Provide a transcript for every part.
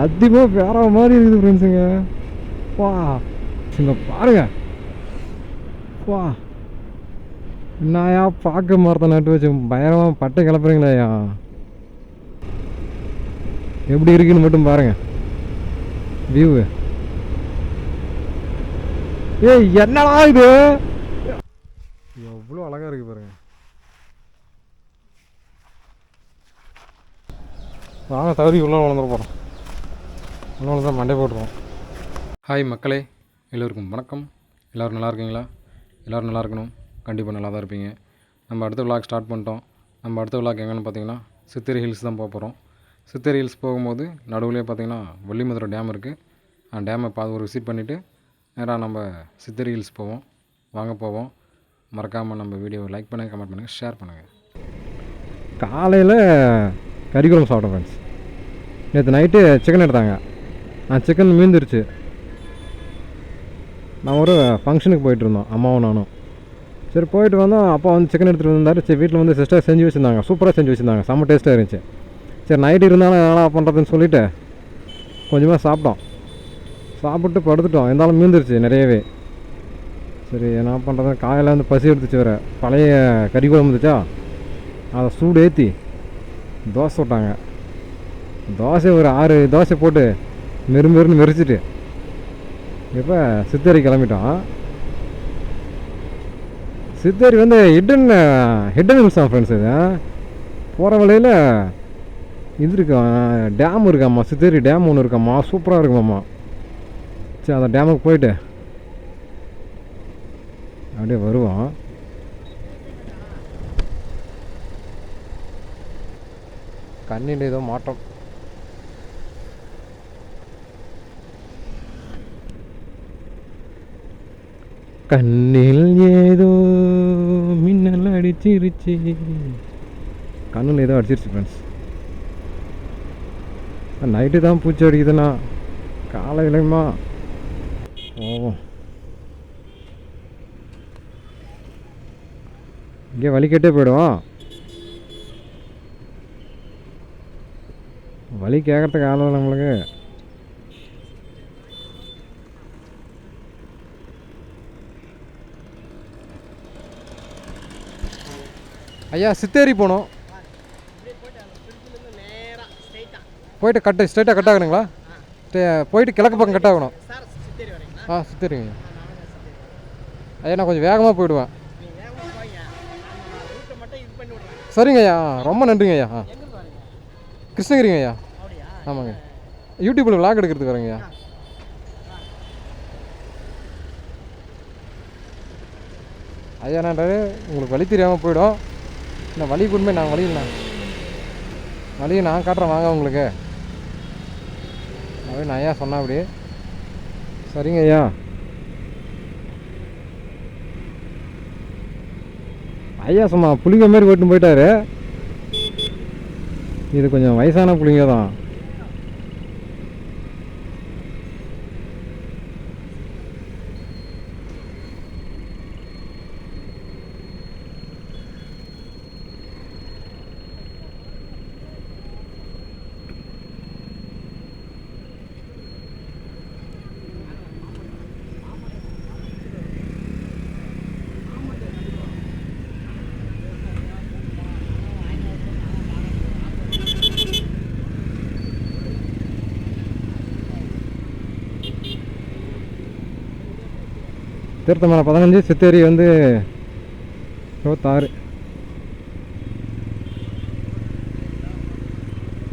அதிகமாக வேற மாதிரி இருக்குது ஃப்ரெண்ட்ஸுங்க. வா இங்கே பாருங்க. வா என்னயா பார்க்க மரத்தை நட்டு வச்சு பயங்கரமாக பட்டை கிளப்புறீங்களாயா? எப்படி இருக்குன்னு மட்டும் பாருங்க வியூவு. ஏய் என்னடா இது, எவ்வளோ அழகாக இருக்குது பாருங்க. வாங்க தகுதி உள்ள வளர்ந்துட போகிறோம். உள்ள வளர்ந்தா மண்டே போட்டுருவோம். ஹாய் மக்களே, எல்லோருக்கும் வணக்கம். எல்லோரும் நல்லா இருக்கீங்களா? எல்லோரும் நல்லா இருக்கணும், கண்டிப்பாக நல்லா தான் இருப்பீங்க. நம்ம அடுத்த விளாக் ஸ்டார்ட் பண்ணிட்டோம். நம்ம அடுத்த விளாக் எங்கன்னு பார்த்தீங்கன்னா சித்தேரி ஹில்ஸ் தான் போக போகிறோம். சித்தேரி ஹில்ஸ் போகும்போது நடுவுலேயே பார்த்தீங்கன்னா வள்ளிமதுரை டேம் இருக்குது. அந்த டேமை ஒரு விசிட் பண்ணிவிட்டு நேராக நம்ம சித்தேரி ஹில்ஸ் போவோம். வாங்க போவோம். மறக்காமல் நம்ம வீடியோவை லைக் பண்ணுங்கள், கமெண்ட் பண்ணுங்கள், ஷேர் பண்ணுங்கள். காலையில் கறிக்குழம்பு சாப்பிட்டேன் ஃப்ரெண்ட்ஸ். நேற்று நைட்டு சிக்கன் எடுத்தாங்க. சிக்கன் மீந்துருச்சு. நான் ஒரு ஃபங்க்ஷனுக்கு போயிட்டுருந்தோம், அம்மாவும் நானும். சரி போயிட்டு வந்தோம். அப்பா வந்து சிக்கன் எடுத்துகிட்டு வந்தார். சரி வீட்டில் வந்து சிஸ்டர் செஞ்சு வச்சுருந்தாங்க, சூப்பராக செஞ்சு வச்சுருந்தாங்க, செம்ம டேஸ்ட்டாக இருந்துச்சு. சரி நைட்டு இருந்தாலும் நல்லா பண்ணுறதுன்னு சொல்லிவிட்டு கொஞ்சமாக சாப்பிட்டோம். சாப்பிட்டு படுத்துட்டோம். இருந்தாலும் மீந்துருச்சு நிறையவே. சரி என்ன பண்ணுறது, காலையில் வந்து பசி எடுத்துச்சு வேறு. பழைய கறி குழம்பு இருந்துச்சா, அதை சூடு ஏற்றி தோசை விட்டாங்க. தோசை ஒரு 6 தோசை போட்டு மெருமெருன்னு மெரிச்சிட்டு இப்போ சித்தேரி கிளம்பிட்டோம். சித்தேரி வந்து ஹிடன் ஹில்ஸ் தான் ஃப்ரெண்ட்ஸ். இது போகிற வழியில் இது இருக்கா, டேம் இருக்காம்மா, சித்தேரி டேம் ஒன்று இருக்காம்மா, சூப்பராக இருக்குமாம்மா. சரி அந்த டேமுக்கு போயிட்டு அப்படியே வருவோம். கண்ணில் ஏதோ மாற்றம். கண்ணில் ஏதோ மின்னல் அடிச்சிருச்சு. கண்ணில் ஏதோ அடிச்சிருச்சு ஃப்ரெண்ட்ஸ். நைட்டு தான் பூச்சி அடிக்குதுண்ணா, காலையிலமா ஓ இங்கே வலி கேட்டே போயிடுவோம். வலி கேட்கறதுக்கு ஆளும் நம்மளுக்கு. ஐயா சித்தேரி போகணும். போயிட்டு ஸ்ட்ரைட்டாக கட் ஆகணுங்களா? போயிட்டு கிழக்கு பக்கம் கட் ஆகணும். சித்தேரிங்க ஐயா, நான் கொஞ்சம் வேகமாக போயிடுவேன். சரிங்க ஐயா, ரொம்ப நன்றிங்க ஐயா. கிருஷ்ணகிரிங்க ஐயா. ஆமாங்க, யூடியூப்பில் விளாக் எடுக்கிறதுக்கு வரேங்க ஐயா. ஐயா நான் உங்களுக்கு வழி தெரியாமல் போயிடும். இந்த வழி கொண்டு நான் வழியை நான் காட்டுறேன் வாங்க உங்களுக்கு. அப்படின்னு ஐயா சொன்னா அப்படி. சரிங்க ஐயா. ஐயா சும்மா புளிங்க மாரி ஓட்டுன்னு போயிட்டாரு. இது கொஞ்சம் வயசான புளிங்க தான். தீர்த்தமலை 15, சித்தேரி வந்து 26.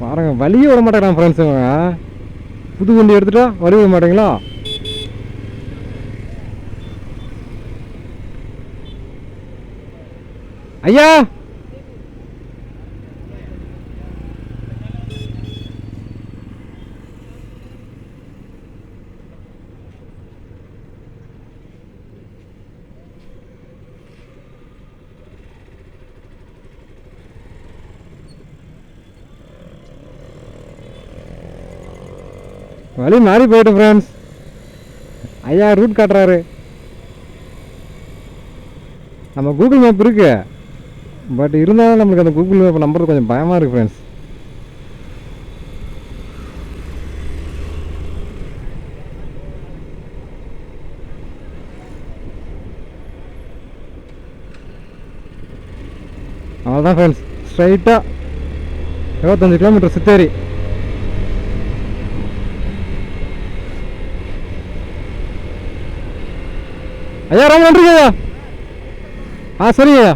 பாருங்க வழியே விட மாட்டேங்கிறான் ஃப்ரெண்ட்ஸுங்க. புது வண்டி எடுத்துட்டா வழி விட மாட்டேங்களா? ஐயா வழி மாறி போயிட்டு ஃப்ரெண்ட்ஸ். ஐயா ரூட் காட்டுறாரு. நம்ம கூகுள் மேப் இருக்கு, பட் இருந்தாலும் நம்மளுக்கு அந்த கூகுள் மேப் நம்புறது கொஞ்சம் பயமாக இருக்குது ஃப்ரெண்ட்ஸ். அவ்வளோதான் ஃப்ரெண்ட்ஸ், ஸ்ட்ரைட்டாக 25 கிலோமீட்டர் சித்தேரி. ஐயா ரொம்ப நன்றிங்க ஐயா. சரிங்க ஐயா.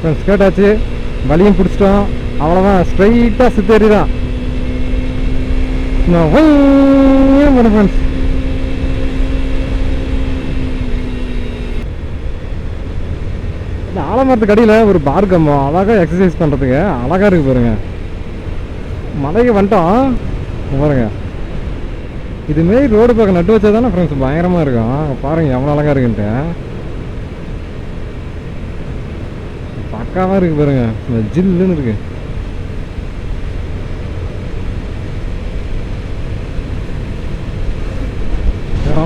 ஃப்ரெண்ட்ஸ் கேட்டாச்சு, வழியும் பிடிச்சிட்டோம். அவ்வளோதான், ஸ்ட்ரைட்டாக சித்தேரி தான். ஃப்ரெண்ட்ஸ் இந்த ஆலமரத்துக்கு அடியில் ஒரு பார் கம்பம், அழகாக எக்ஸசைஸ் பண்ணுறதுக்கு அழகாக இருக்குது பாருங்க. மலைக்கு வந்துட்டோம் பாருங்க. இதுமாரி ரோடு பக்கம் நட்டு வச்சா தானே ஃப்ரெண்ட்ஸ் பயங்கரமாக இருக்கும். பாருங்கள் எவ்வளோ அழகாக இருக்குன்ட்டு. பக்காவாக இருக்குது பாருங்க, ஜில்லுன்னு இருக்கு.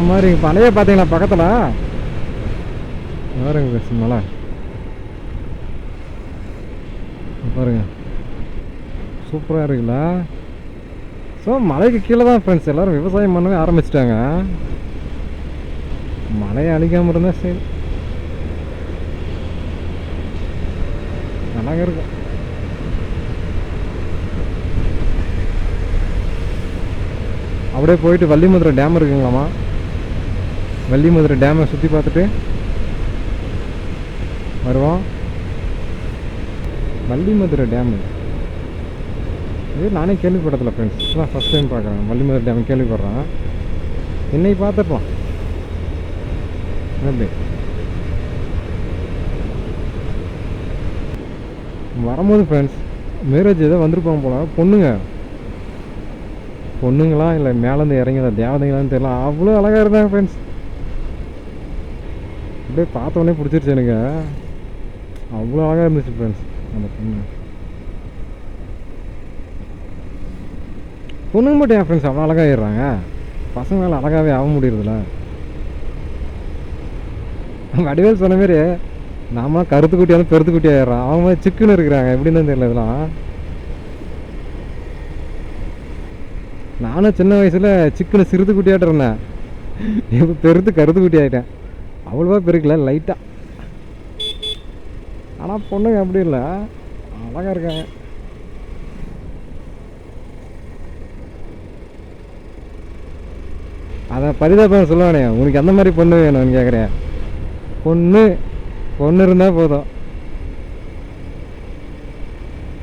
மாதிரி மலையை பார்த்தீங்களா பக்கத்தில் பாருங்க மலை பாருங்க, சூப்பராக இருக்குல்ல. ஸோ மலைக்கு கீழே தான் ஃப்ரெண்ட்ஸ் எல்லோரும் விவசாயம் பண்ணவே ஆரம்பிச்சிட்டாங்க. மலையை அழிக்காமல் இருந்தால் சரி, நல்லா இருக்கும். அப்படியே போயிட்டு வள்ளிமதுரை டேம் இருக்குங்களாமா. வள்ளிமதுரை டேமை சுற்றி பார்த்துட்டு வருவோம். வள்ளிமதுரை டேமு இது நானே கேள்விப்பட்டதில்ல ஃப்ரெண்ட்ஸ், தான் ஃபஸ்ட் டைம் பார்க்குறேன். வள்ளிமதுரை டேம் கேள்விப்படுறேன். இன்னைக்கு பார்த்துப்போம். எப்படி வரும்போது ஃப்ரெண்ட்ஸ் மேரேஜ் ஏதோ வந்திருப்பாங்க போல. பொண்ணுங்களா இல்லை மேலேருந்து இறங்கின தேவதைங்களான்னு தெரியல, அவ்வளோ அழகாக இருந்தாங்க ஃப்ரெண்ட்ஸ். அப்படியே பார்த்தோன்னே பிடிச்சிருச்சு எனக்கு, அவ்வளோ அழகாக இருந்துச்சு ஃப்ரெண்ட்ஸ். அந்த பொண்ணுங்க மட்டும் என் ஃப்ரெண்ட்ஸ் அவ்வளோ அழகாக ஏறுறாங்க, பசங்களால் அழகாகவே ஆக முடியறதில்ல. வடிவேல் சொன்ன மாரி நாம கருத்து குட்டியாலும் பெருத்து குட்டி ஆயிடுறான். அவங்க மாதிரி சிக்குன்னு இருக்கிறாங்க, எப்படின்னு தெரியல. இதெல்லாம் நானும் சின்ன வயசில் சிக்குன்னு சிறுத்து குட்டியாட்டு இருந்தேன், இப்போ பெருத்து கருத்து குட்டி ஆகிட்டேன். அவ்வளோவா பெருக்கல, லைட்டாக. ஆனால் பொண்ணுங்க அப்படி இல்லை, அழகாக இருக்காங்க. அதை பரிதாபம் சொல்லுவானே, உனக்கு எந்த மாதிரி பொண்ணு வேணும்னு கேட்குறேன். பொண்ணு இருந்தால் போதும்.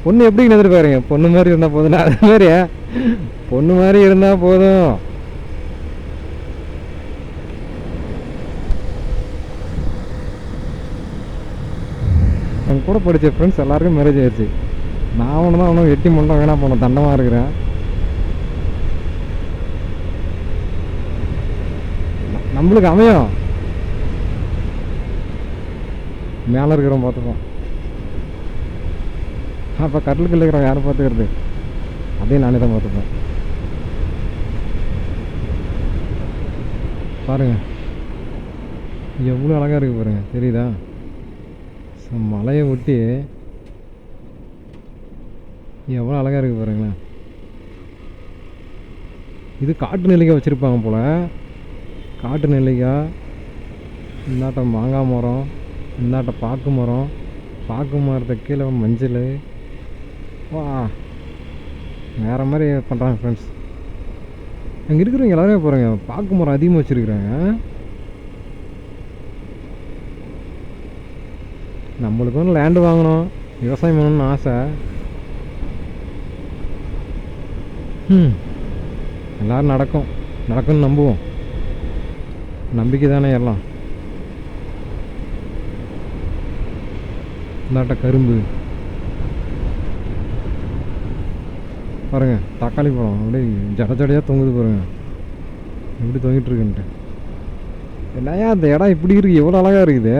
பொண்ணு எப்படி எதிர்பாருங்க, பொண்ணு மாதிரி இருந்தால் போதும். அது மாதிரி பொண்ணு மாதிரி இருந்தால் போதும். என் கூட படித்த ஃப்ரெண்ட்ஸ் எல்லாருக்கும் மேரேஜ் ஆயிடுச்சு. நான் ஒன்று தான் ஒன்றும் எட்டி மண்டம் வேணா போனோம், தண்டமாக இருக்கிறேன். நம்மளுக்கு அமையும், மேலே இருக்கிறோம் பார்த்துப்போம். அப்போ கட்டிலுக்கு இருக்கிறோம் யாரை பார்த்துக்கிறது, அதையும் நானே தான் பார்த்துப்பேன். பாருங்க எவ்வளோ அழகாக இருக்குது பாருங்க, தெரியுதா? மலையை ஒட்டி எவ்வளோ அழகாக இருக்குது பாருங்களேன். இது காட்டு நெல்லிக்காய் வச்சுருப்பாங்க போல். காட்டு நெல்லிக்காய், இந்தாட்டம் மாங்காய் மரம், இந்தாட்டம் பாக்கு மரத்தை கீழே மஞ்சள். வா வேறு மாதிரி பண்ணுறாங்க ஃப்ரெண்ட்ஸ். அங்கே இருக்கிறவங்க எல்லாருமே போகிறாங்க, பாக்கு மரம் அதிகமாக வச்சுருக்குறாங்க. நம்மளுக்கு வந்து லேண்டு வாங்கணும், விவசாயம் பண்ணணும்னு ஆசை. எல்லோரும் நடக்கும்னு நம்புவோம். நம்பிக்கை தானே எல்லாம். இந்தாட்ட கரும்பு பாருங்க, தக்காளி பழம் அப்படியே ஜடையாக தொங்குது பாருங்க, எப்படி தொங்கிட்டு இருக்குன்ட்டு. என்னையா அந்த இடம் இப்படி இருக்கு, எவ்வளோ அழகாக இருக்குது.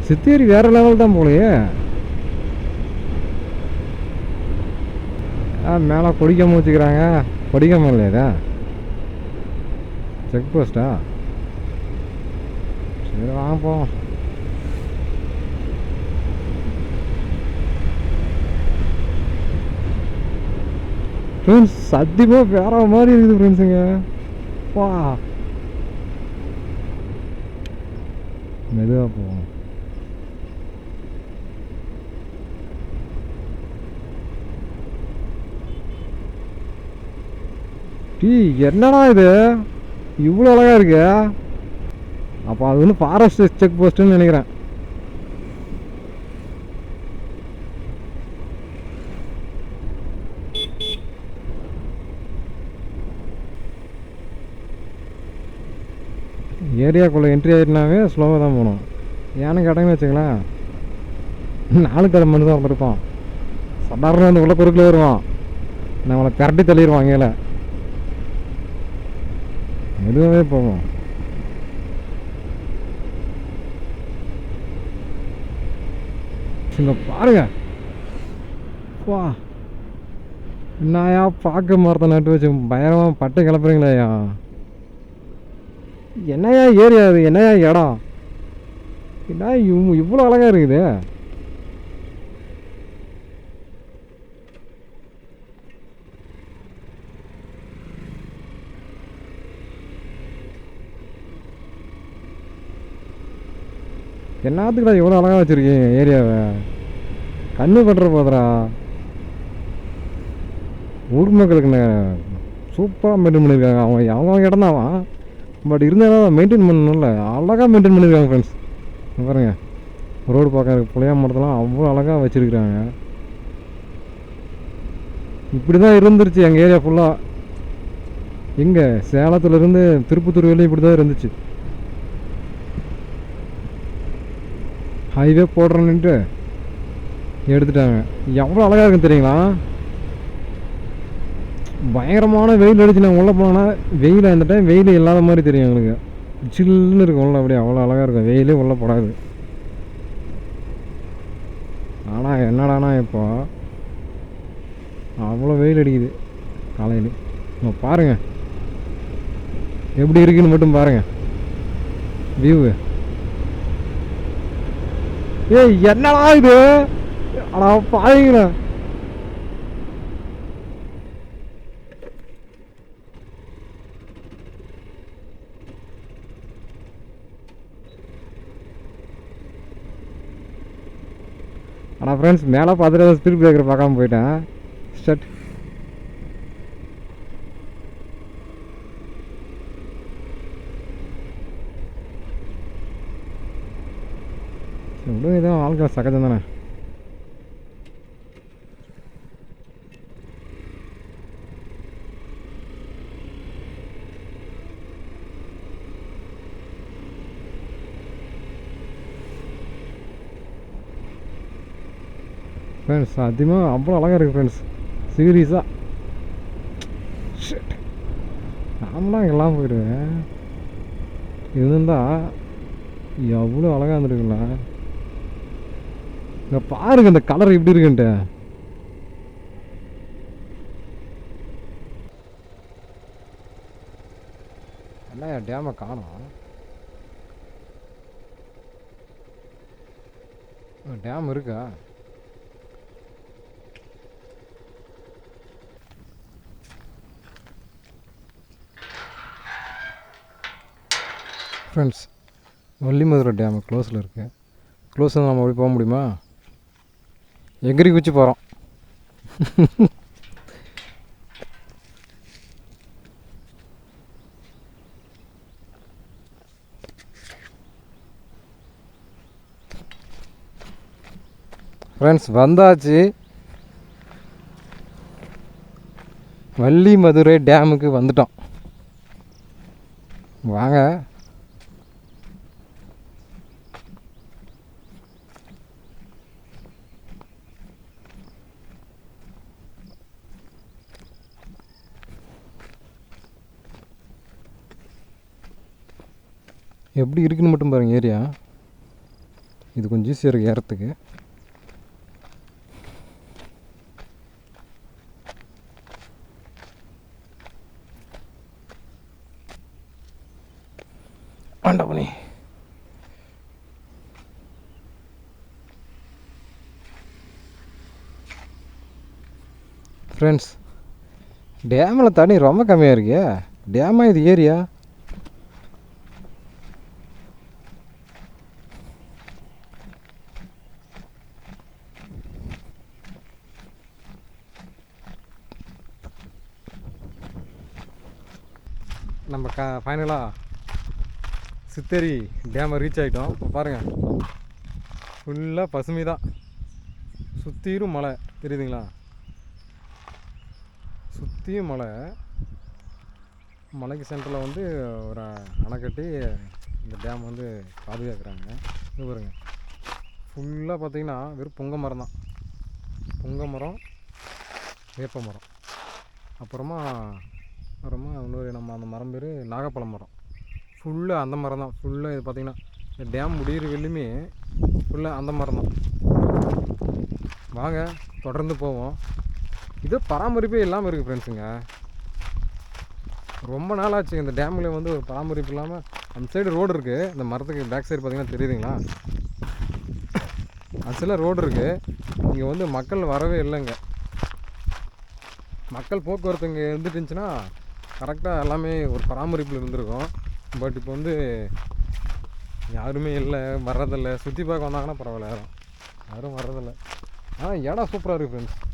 சித்தேரி வேற லெவல் தான் போலையே. மேலே கொடிக்காம வச்சுக்கிறாங்க. கொடிக்காம இல்லையா செக் போஸ்டா? சரி வாங்க போவோம். ஃப்ரெண்ட்ஸ் சத்தியமாக வேற மாதிரி இருக்குது ஃப்ரெண்ட்ஸுங்க. வா மெதுவாக போவோம். டீ என்னடா இது இவ்வளோ அழகாக இருக்கு. அப்போ அது வந்து ஃபாரஸ்ட் செக் போஸ்ட்டுன்னு நினைக்கிறேன். ஏரியாக்குள்ளே என்ட்ரி ஆகிட்டுனாவே ஸ்லோவாக தான் போகணும். ஏன்னு கேட்டாங்கன்னு வச்சுங்களேன், 4 கடை மனு தான் இருப்பான். சாதாரண வந்து உள்ள குறுக்கில் வருவான், நம்மளை கரட்டி தள்ளிடுவான். இங்கே மெதுவாகவே போவோம். இங்கே பாருங்க, வா என்னயா பார்க்க மரத்தை நட்டு வச்சு பயங்கரமாக பட்டை கிளப்புறீங்களேயா. என்னையா ஏரியா அது, என்னையா இடம், என்ன இவ்வளோ அழகாக இருக்குது. என்னத்துக்குடா இவ்வளோ அழகாக வச்சுருக்கீங்க ஏரியாவை, கண்ணு பட்டுற போதுரா. ஊர் மக்களுக்கு சூப்பராக மெயின்டைன் பண்ணியிருக்காங்க. அவங்க இடம் தான், பட் இருந்தாலும் மெயின்டைன் பண்ணணும்ல, அழகாக மெயின்டைன் பண்ணியிருக்காங்க ஃப்ரெண்ட்ஸ். பாருங்க, ரோடு பார்க்க புளியா மரத்தெல்லாம் அவ்வளோ அழகாக வச்சுருக்குறாங்க. இப்படி தான் இருந்துருச்சு எங்கள் ஏரியா ஃபுல்லாக. எங்கே சேலத்துலேருந்து திருப்பத்தூர் வரையும் இப்படி தான் இருந்துச்சு. ஹைவே போடுறேன்னுட்டு எடுத்துட்டாங்க. எவ்வளோ அழகாக இருக்குன்னு தெரியுங்களா. பயங்கரமான வெயில் அடிச்சு நாங்கள் உள்ளே போனால் வெயில் அந்த டைம் வெயில் இல்லாத மாதிரி தெரியும் எங்களுக்கு. சில்லுன்னு இருக்கும் உள்ள, அப்படியே அவ்வளோ அழகாக இருக்கும். வெயிலே உள்ளே போடாது. ஆனால் என்னடானா இப்போ அவ்வளோ வெயில் அடிக்குது காலையில். பாருங்க எப்படி இருக்குன்னு மட்டும் பாருங்க வியூவு. ஏய் என்னடா இது, ஆனால் பாருங்களா. ஆனால் ஃப்ரெண்ட்ஸ் மேலே பார்த்துட்டு ஸ்பீட் பிரேக்கர் பார்க்காம போயிட்டேன். ஸ்டார்ட். விடும், இதுவும் ஆளுக்கு சகஜம் தானே. ஃப்ரெண்ட்ஸ் அதிகமாக அவ்வளோ அழகாக இருக்குது ஃப்ரெண்ட்ஸ், சீரியஸாக. நாமலாம் இங்கெல்லாம் போயிடுவேன். இருந்தால் எவ்வளோ அழகாக இருந்துருக்குங்களா. இங்கே பாருங்க இந்த கலர் எப்படி இருக்குன்ட்டு. என்ன டேமை காணோம். டேம் இருக்கா? ஃப்ரெண்ட்ஸ் வள்ளிமதுரை டேமு க்ளோஸில் இருக்குது. க்ளோஸில் நம்ம அப்படி போக முடியுமா? எகிரி குச்சி போகிறோம். ஃப்ரெண்ட்ஸ் வந்தாச்சு, வள்ளிமதுரை டேமுக்கு வந்துட்டோம். வாங்க. எப்படி இருக்குன்னு மட்டும் பாருங்கள் ஏரியா. இது கொஞ்சம் ஈஸியாக இருக்குது ஏறத்துக்கு. ஆண்டவனே ஃப்ரெண்ட்ஸ், டேமில் தண்ணி ரொம்ப கம்மியாக இருக்கு. டேமா இது ஏரியா? நம்ம ஃபைனலாக சித்தேரி டேமை ரீச் ஆகிட்டோம். இப்போ பாருங்கள், ஃபுல்லாக பசுமை தான். சுற்றியும் மலை தெரியுதுங்களா? சுற்றியும் மலை. மலைக்கு சென்டரில் வந்து ஒரு அணை கட்டி இந்த டேம் வந்து பாதுகாக்கிறாங்க. இது பாருங்கள், ஃபுல்லாக பார்த்திங்கன்னா வெறும் புங்க மரம் தான். புங்க மரம், வேப்ப மரம், அப்புறமா இன்னொரு நம்ம அந்த மரம் பேர் நாகப்பழம் மரம். ஃபுல்லாக அந்த மரம் தான். ஃபுல்லாக இது பார்த்திங்கன்னா இந்த டேம் முடிகிற வெள்ளுமே ஃபுல்லாக அந்த மரம் தான். வாங்க தொடர்ந்து போவோம். இது பராமரிப்பே இல்லாமல் இருக்குது ஃப்ரெண்ட்ஸுங்க. ரொம்ப நாள் ஆச்சு இந்த டேமில் வந்து ஒரு பராமரிப்பு இல்லாமல். அந்த சைடு ரோடு இருக்குது, இந்த மரத்துக்கு பேக் சைடு பார்த்திங்கன்னா தெரியுதுங்களா? அந்த சைடில் ரோடு இருக்குது. இங்கே வந்து மக்கள் வரவே இல்லைங்க. மக்கள் போக்குவரத்து இங்கே இருந்துட்டுருந்துச்சுன்னா கரெக்டாக எல்லாமே ஒரு பராமரிப்பில் இருந்திருக்கும். பட் இப்போ வந்து யாருமே இல்லை, வர்றதில்லை. சுற்றி பார்க்க வந்தாங்கன்னா பரவாயில்ல, யாரும் வர்றதில்லை. ஆனால் இடம் சூப்பராக இருக்குது ஃப்ரெண்ட்ஸ்.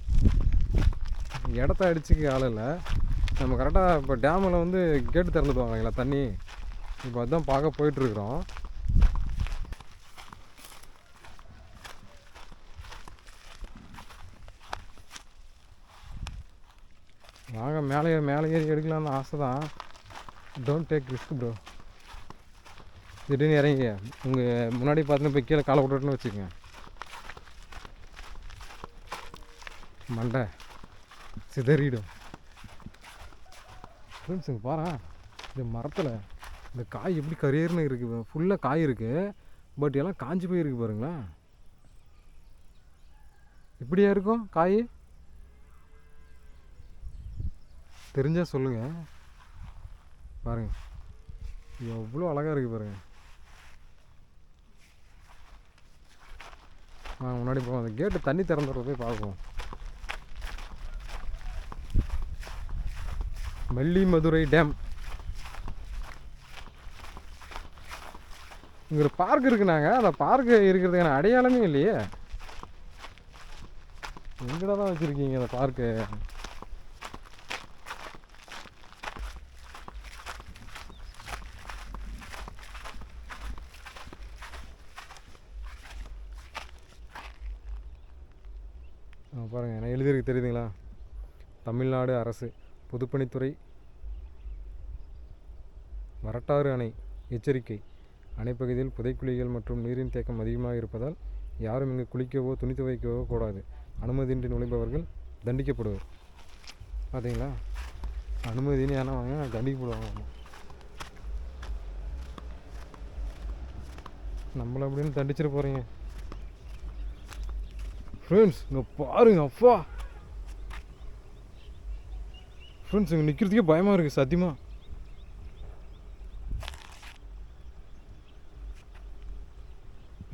இடத்த அடிச்சுக்க ஆள் இல்லை. நம்ம கரெக்டாக இப்போ டேமில் வந்து கேட்டு திறந்துடுவாங்களா தண்ணி. இப்போ அதுதான் பார்க்க போயிட்டுருக்குறோம். வாங்க மேலே ஏறி எடுக்கலாம்னு ஆசை தான். Don't take risk bro. திடீர்னு இறங்கிங்க, உங்கள் முன்னாடி பார்த்தீங்கன்னா போய் கீழே காலை விட்டுட்டுன்னு வச்சுக்கோங்க, மண்டை சிதறிடும். ஃப்ரெண்ட்ஸுங்க பாரு, இந்த மரத்தில் இந்த காய் எப்படி கரியர்னு இருக்குது. ஃபுல்லாக காய் இருக்குது, பட் எல்லாம் காஞ்சி போயிருக்கு பாருங்களேன். இப்படியா இருக்கும் காய்? தெரிஞ்சால் சொல்லுங்கள். பாருங்கள் எவ்வளோ அழகாக இருக்குது பாருங்கள். முன்னாடி போவோம். அந்த கேட்டு தண்ணி திறந்துடுறது போய் பார்ப்போம். மல்லிமதுரை டேம். இங்கே ஒரு பார்க் இருக்குனாங்க. அந்த பார்க்கு இருக்கிறதுக்கான அடையாளமே இல்லையே. எங்கடா தான் வச்சுருக்கீங்க அந்த பார்க்கு? பாருங்கள், நான் எழுதியிருக்கு தெரியுதுங்களா? தமிழ்நாடு அரசு பொதுப்பணித்துறை வரட்டாறு அணை எச்சரிக்கை. அணைப்பகுதியில் புதைக்குழிகள் மற்றும் நீரின் தேக்கம் அதிகமாக இருப்பதால் யாரும் இங்கு குளிக்கவோ துணி துவைக்கவோ கூடாது. அனுமதியின்றி நுழைபவர்கள் தண்டிக்கப்படுவர். பார்த்தீங்களா? அனுமதின்னு ஏன்னா வாங்க தண்டிக்கப்படுவாங்க. நம்மளை அப்படின்னு தண்டிச்சிட போகிறீங்க ஃப்ரெண்ட்ஸ். இங்கே பாருங்க, அப்பா ஃப்ரெண்ட்ஸ், இங்கே நிற்கிறதுக்கே பயமாக இருக்குது சத்தியமாக.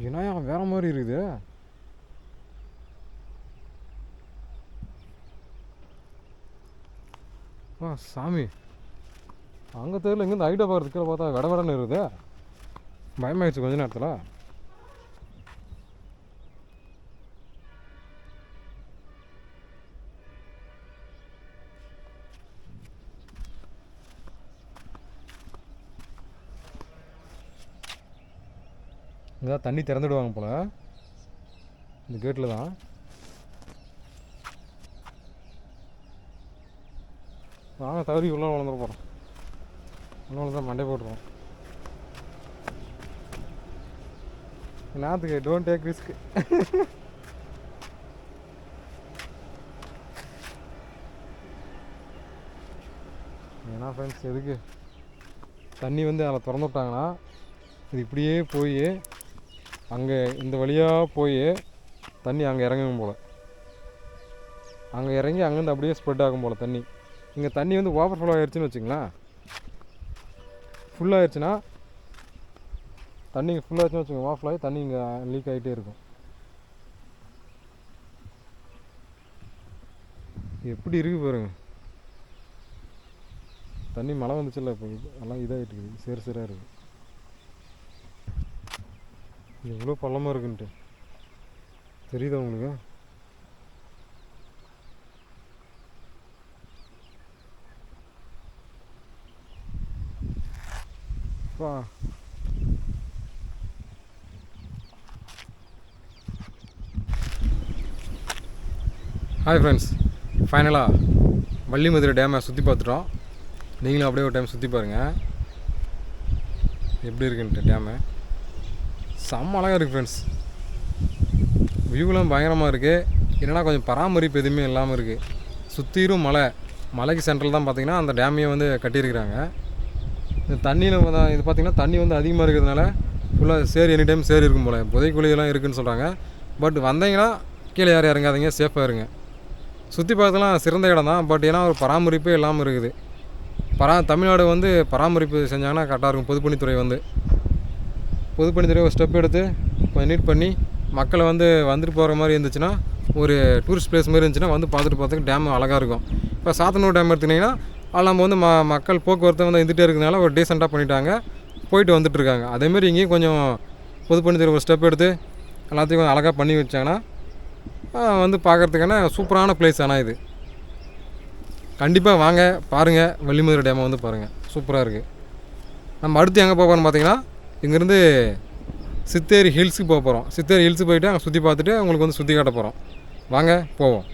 ஏன்னா வேற மாதிரி இருக்குது. சாமி, அங்கே தெரியல. இங்கேருந்து ஐட்டா பார்க்குறது கீழே பார்த்தா விட விடன்னு இருக்குது. பயமாகிடுச்சு கொஞ்ச நேரத்தில். இங்கே தான் தண்ணி திறந்துடுவாங்க போல், இந்த கேட்டில் தான். வாங்க தவறி உள்ளே வளர்ந்துட போகிறோம். உள்ளே தான் மண்டை போட்டுருவோம். நாத்துக்கு டோன்ட் டேக் ரிஸ்க். ஏன்னா ஃப்ரெண்ட்ஸ், எதுக்கு தண்ணி வந்து அதில் திறந்து விட்டாங்கன்னா இது இப்படியே போய் அங்கே இந்த வழியாக போய் தண்ணி அங்கே இறங்கும் போல். அங்கே இறங்கி அங்கேருந்து அப்படியே ஸ்ப்ரெட் ஆகும் போல் தண்ணி. இங்கே தண்ணி வந்து ஓவர் ஃப்ளோ ஆகிடுச்சின்னு வச்சுங்களேன். ஃபுல்லாகிடுச்சுன்னா தண்ணி ஃபுல்லாகிடுச்சுன்னு வச்சுக்கோங்க, ஓவர் ஃப்ளோ ஆகி தண்ணி இங்கே லீக் ஆகிட்டே இருக்கும். எப்படி இருக்குது பாருங்க. தண்ணி மழை வந்துச்சுல்ல, இப்போ எல்லாம் இதாகிட்டு இருக்குது, சேர் சேராக இருக்குது. எவ்வளோ பள்ளமாக இருக்குன்ட்டு தெரியுதா உங்களுக்கு? வா, ஹாய் ஃப்ரெண்ட்ஸ், ஃபைனலாக வள்ளிமதுரை டேமை சுற்றி பார்த்துட்டோம். நீங்களும் அப்படியே ஒரு டைம் சுற்றி பாருங்கள் எப்படி இருக்குன்ட்டு. டேமு செம்ம அழகாக இருக்குது ஃப்ரெண்ட்ஸ். வியூலாம் பயங்கரமாக இருக்குது. என்னென்னா கொஞ்சம் பராமரிப்பு எதுவுமே இல்லாமல் இருக்குது. சுற்றிலும் மலைக்கு சென்ட்ரல் தான் பார்த்திங்கன்னா அந்த டேமையை வந்து கட்டியிருக்கிறாங்க. இந்த தண்ணியில் இது பார்த்திங்கன்னா தண்ணி வந்து அதிகமாக இருக்கிறதுனால ஃபுல்லாக சேர் எனி டைம் சேர் இருக்கும் போல். புதைக்குழியெல்லாம் இருக்குதுன்னு சொல்கிறாங்க. பட் வந்தீங்கன்னா கீழே யாரும் இறங்காதீங்க, சேஃபாக இருங்க. சுற்றி பார்க்கலாம் சிறந்த இடம் தான். பட் ஏன்னா ஒரு பராமரிப்பே இல்லாமல் இருக்குது. தமிழ்நாடு வந்து பராமரிப்பு செஞ்சாங்கன்னா கரெக்டாக இருக்கும். பொதுப்பணித்துறை ஒரு ஸ்டெப் எடுத்து கொஞ்சம் நீட் பண்ணி மக்களை வந்துட்டு போகிற மாதிரி இருந்துச்சுன்னா, ஒரு டூரிஸ்ட் பிளேஸ் மாதிரி இருந்துச்சுன்னா வந்து பார்த்துட்டு டேம் அழகாக இருக்கும். இப்போ சாத்தனூர் டேம் எடுத்துக்கிட்டிங்கன்னா அதில் நம்ம வந்து மக்கள் போக்குவரத்து இருந்துகிட்டே இருக்கிறதுனால ஒரு டீசெண்டாக பண்ணிட்டாங்க, போயிட்டு வந்துட்டுருக்காங்க. அதேமாரி இங்கேயும் கொஞ்சம் பொதுப்பணித்துறை ஒரு ஸ்டெப் எடுத்து எல்லாத்தையும் கொஞ்சம் அழகாக பண்ணி வச்சாங்கன்னா வந்து பார்க்குறதுக்கான சூப்பரான பிளேஸ். ஆனால் இது கண்டிப்பாக வாங்க பாருங்கள், வள்ளிமதுரை டேமை வந்து பாருங்கள், சூப்பராக இருக்குது. நம்ம அடுத்து எங்கே போகிறோம்னு பார்த்தீங்கன்னா, இங்கேருந்து சித்தேரி ஹில்ஸுக்கு போக போகிறோம். சித்தேரி ஹில்ஸுக்கு போயிட்டு அங்கே சுற்றி பார்த்துட்டு உங்களுக்கு வந்து சுற்றி காட்ட போகிறோம். வாங்க போவோம்.